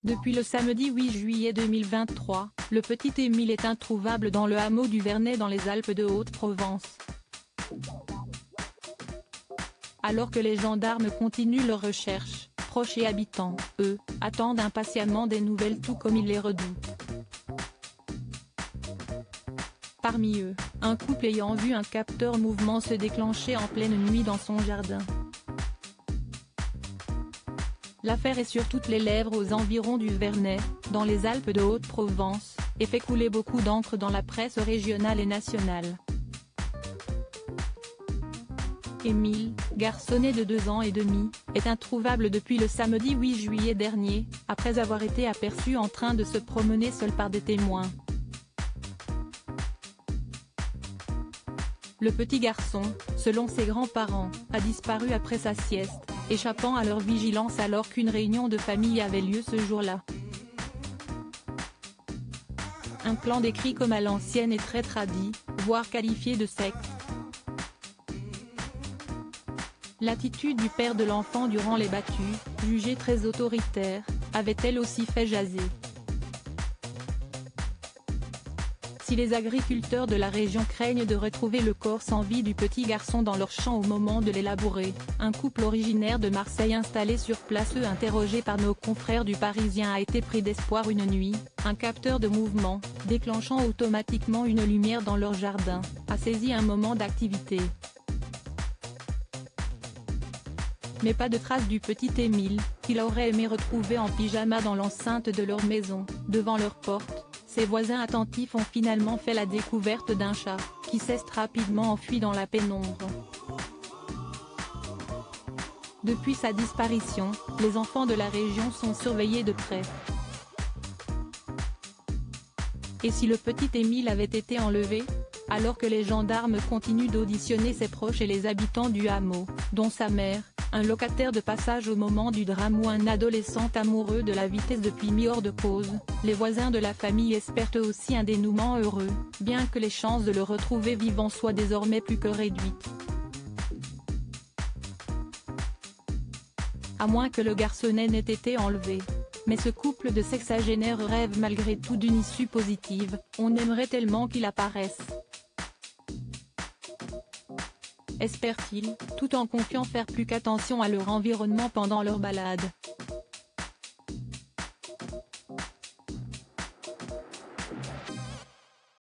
Depuis le samedi 8 juillet 2023, le petit Émile est introuvable dans le hameau du Vernet dans les Alpes de Haute-Provence. Alors que les gendarmes continuent leurs recherches, proches et habitants, eux, attendent impatiemment des nouvelles tout comme ils les redoutent. Parmi eux, un couple ayant vu un capteur mouvement se déclencher en pleine nuit dans son jardin. L'affaire est sur toutes les lèvres aux environs du Vernet, dans les Alpes de Haute-Provence, et fait couler beaucoup d'encre dans la presse régionale et nationale. Émile, garçonnet de 2 ans et demi, est introuvable depuis le samedi 8 juillet dernier, après avoir été aperçu en train de se promener seul par des témoins. Le petit garçon, selon ses grands-parents, a disparu après sa sieste, échappant à leur vigilance alors qu'une réunion de famille avait lieu ce jour-là. Un plan décrit comme à l'ancienne et très tradit, voire qualifié de secte. L'attitude du père de l'enfant durant les battues, jugée très autoritaire, avait elle aussi fait jaser. Si les agriculteurs de la région craignent de retrouver le corps sans vie du petit garçon dans leur champ au moment de les labourer, un couple originaire de Marseille installé sur place interrogé par nos confrères du Parisien a été pris d'espoir une nuit, un capteur de mouvement, déclenchant automatiquement une lumière dans leur jardin, a saisi un moment d'activité. Mais pas de trace du petit Émile, qu'il aurait aimé retrouver en pyjama dans l'enceinte de leur maison, devant leur porte. Ses voisins attentifs ont finalement fait la découverte d'un chat, qui s'est rapidement enfui dans la pénombre. Depuis sa disparition, les enfants de la région sont surveillés de près. Et si le petit Émile avait été enlevé ? Alors que les gendarmes continuent d'auditionner ses proches et les habitants du hameau, dont sa mère, un locataire de passage au moment du drame ou un adolescent amoureux de la vitesse depuis mis hors de cause, les voisins de la famille espèrent eux aussi un dénouement heureux, bien que les chances de le retrouver vivant soient désormais plus que réduites. À moins que le garçonnet n'ait été enlevé. Mais ce couple de sexagénaires rêve malgré tout d'une issue positive, on aimerait tellement qu'il apparaisse. Espèrent-ils, tout en confiant faire plus qu'attention à leur environnement pendant leur balade.